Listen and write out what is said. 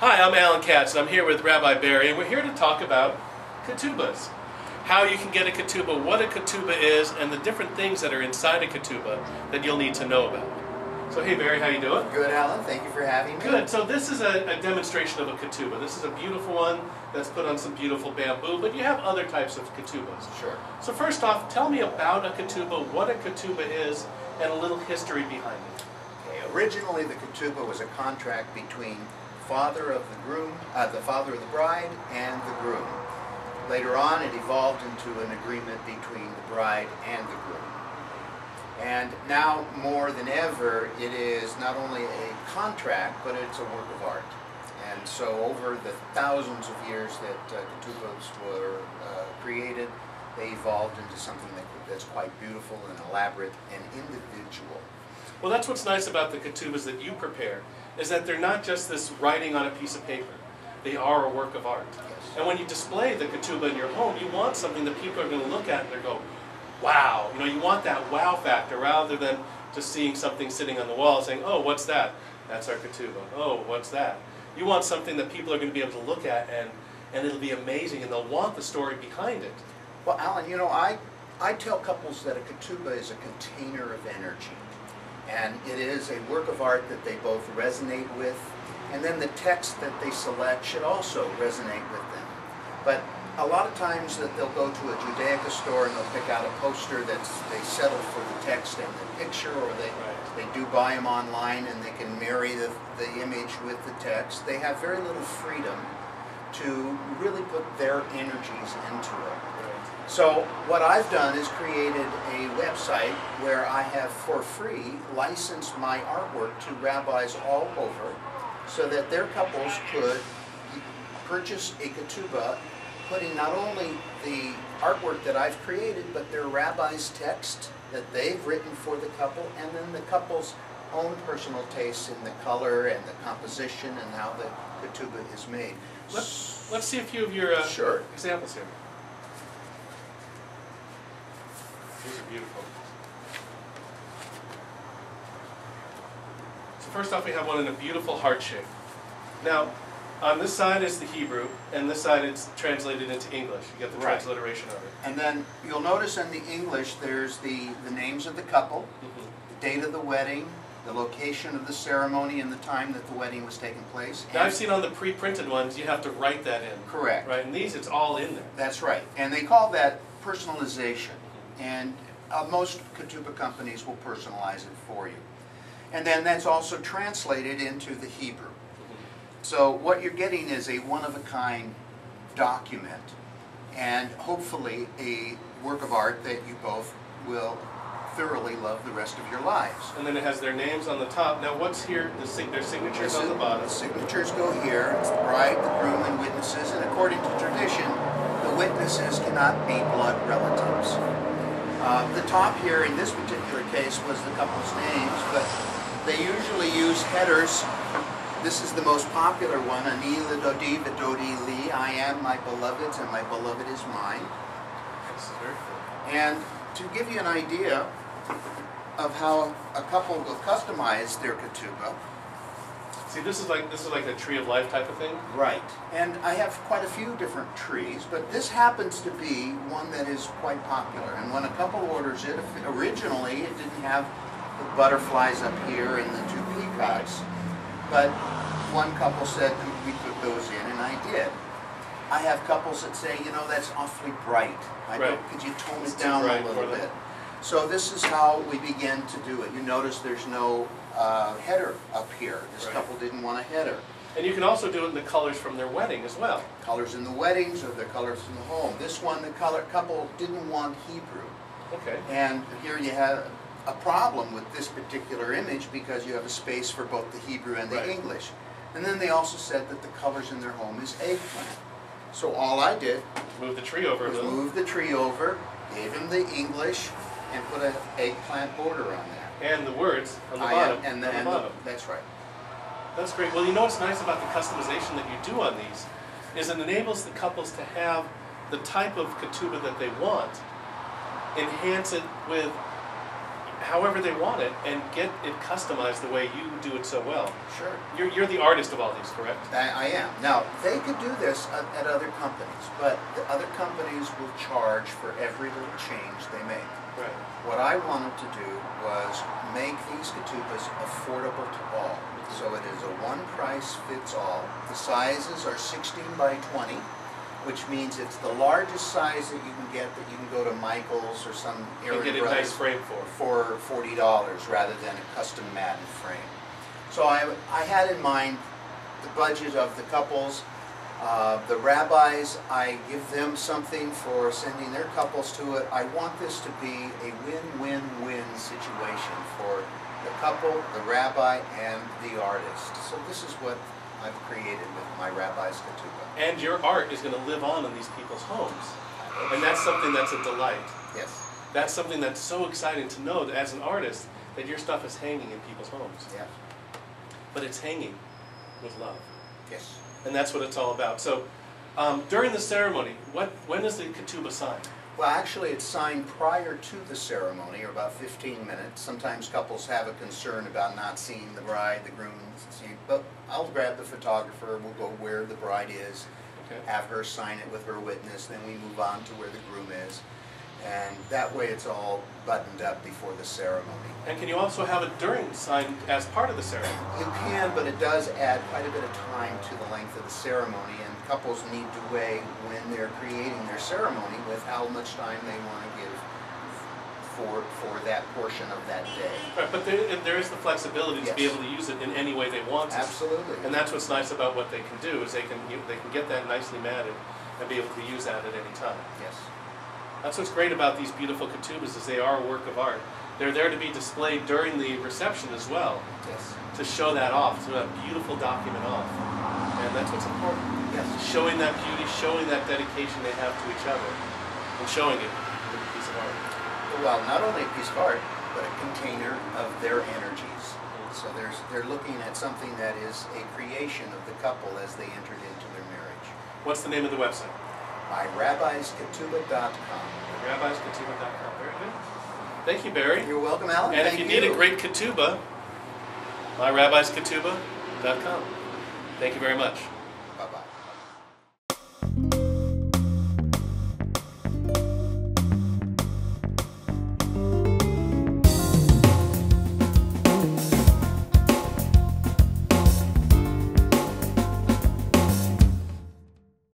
Hi, I'm Alan Katz, and I'm here with Rabbi Barry, and we're here to talk about ketubahs. How you can get a ketubah, what a ketubah is, and the different things that are inside a ketubah that you'll need to know about. So hey Barry, how you doing? Good, Alan. Thank you for having me. Good. So this is a demonstration of a ketubah. This is a beautiful one that's put on some beautiful bamboo, but you have other types of ketubahs. Sure. So first off, tell me about a ketubah, what a ketubah is, and a little history behind it. Okay. Originally, the ketubah was a contract between the father of the bride and the groom. Later on, it evolved into an agreement between the bride and the groom. And now, more than ever, it is not only a contract, but it's a work of art. And so over the thousands of years that ketubahs were created, they evolved into something that's quite beautiful and elaborate and individual. Well, that's what's nice about the ketubahs that you prepare, is that they're not just this writing on a piece of paper. They are a work of art. Yes. And when you display the ketubah in your home, you want something that people are going to look at and they're going, wow. You know, you want that wow factor rather than just seeing something sitting on the wall and saying, oh, what's that? That's our ketubah. Oh, what's that? You want something that people are going to be able to look at and it'll be amazing and they'll want the story behind it. Well, Alan, you know, I tell couples that a ketubah is a container of energy. And it is a work of art that they both resonate with. And then the text that they select should also resonate with them. But a lot of times that they'll go to a Judaica store and they'll pick out a poster that they settle for the text and the picture, or they do buy them online and they can marry the image with the text. They have very little freedom to really put their energies into it. So what I've done is created a website where I have for free licensed my artwork to rabbis all over so that their couples could purchase a ketubah putting not only the artwork that I've created, but their rabbi's text that they've written for the couple, and then the couple's own personal tastes in the color and the composition and how the ketubah is made. Let's see a few of your sure. examples here. These are beautiful. So first off, we have one in a beautiful heart shape. Now, on this side is the Hebrew, and this side it's translated into English. You get the transliteration of it. And then you'll notice in the English there's the names of the couple, the date of the wedding, the location of the ceremony and the time that the wedding was taking place. Now I've seen on the pre-printed ones you have to write that in. Correct. Right, and these it's all in there. That's right. And they call that personalization. And most ketubah companies will personalize it for you. And then that's also translated into the Hebrew. So what you're getting is a one-of-a-kind document and hopefully a work of art that you both will thoroughly love the rest of your lives. And then it has their names on the top. Now what's here? Their signatures on the bottom. The signatures go here. It's the bride, the groom, and witnesses. And according to tradition, the witnesses cannot be blood relatives. The top here in this particular case was the couple's names, but they usually use headers. This is the most popular one, Ani L'Dodi V'Dodi Li, I am my beloved's and my beloved is mine. This is very cool. And to give you an idea of how a couple will customize their ketubah. See, this is like a tree of life type of thing? Right. And I have quite a few different trees, but this happens to be one that is quite popular. And when a couple orders it, originally it didn't have the butterflies up here and the two peacocks. But one couple said we put those in, and I did. I have couples that say, you know, that's awfully bright. Could you tone it down a little bit? So this is how we begin to do it. You notice there's no header up here. This couple didn't want a header. And you can also do it in the colors from their wedding as well. Colors in the weddings or the colors in the home. This one, the couple didn't want Hebrew. Okay. And here you have a problem with this particular image because you have a space for both the Hebrew and the English. And then they also said that the colors in their home is eggplant. So all I did move the tree over was move the tree over, gave him the English, and put an eggplant border on there. And the words on the bottom. And the bottom. That's right. That's great. Well, you know what's nice about the customization that you do on these is it enables the couples to have the type of ketubah that they want, enhance it with however they want it and get it customized the way you do it so well. Sure. You're the artist of all these, correct? I am. Now, they could do this at other companies, but the other companies will charge for every little change they make. Right. What I wanted to do was make these ketubahs affordable to all. So it is a one price fits all. The sizes are 16 by 20, which means it's the largest size that you can get, that you can go to Michael's or some And area get a nice frame for $40 rather than a custom mat and frame. So I had in mind the budget of the couples. The rabbis, I give them something for sending their couples to it. I want this to be a win-win-win situation for the couple, the rabbi, and the artist. So this is what I've created with my rabbi's ketubah. And your art is going to live on in these people's homes. And that's something that's a delight. Yes. That's something that's so exciting to know that as an artist, that your stuff is hanging in people's homes. Yeah. But it's hanging with love. Yes. And that's what it's all about. So during the ceremony, when is the ketubah signed? Well, actually, it's signed prior to the ceremony, or about 15 minutes. Sometimes couples have a concern about not seeing the bride, the groom, but I'll grab the photographer, we'll go where the bride is, Okay. have her sign it with her witness, then we move on to where the groom is. And that way it's all buttoned up before the ceremony. And can you also have it signed as part of the ceremony? You can, but it does add quite a bit of time to the length of the ceremony, and couples need to weigh when they're creating their ceremony with how much time they want to give for that portion of that day. Right, but there is the flexibility to be Yes. able to use it in any way they want to. Absolutely. And that's what's nice about what they can do, is they can get that nicely matted and be able to use that at any time. Yes. That's what's great about these beautiful ketubahs, is they are a work of art. They're there to be displayed during the reception as well, Yes. to show that off, to that beautiful document off. And that's what's important. Yes. Showing that beauty, showing that dedication they have to each other, and showing it with a piece of art. Well, not only a piece of art, but a container of their energies. So they're looking at something that is a creation of the couple as they entered into their marriage. What's the name of the website? MyRabbi'sKetubah.com. Rabbi'sKetubah.com. Very good. Thank you, Barry. You're welcome, Alan. And Thank if you need a great ketubah, MyRabbi'sKetubah.com. Thank you very much.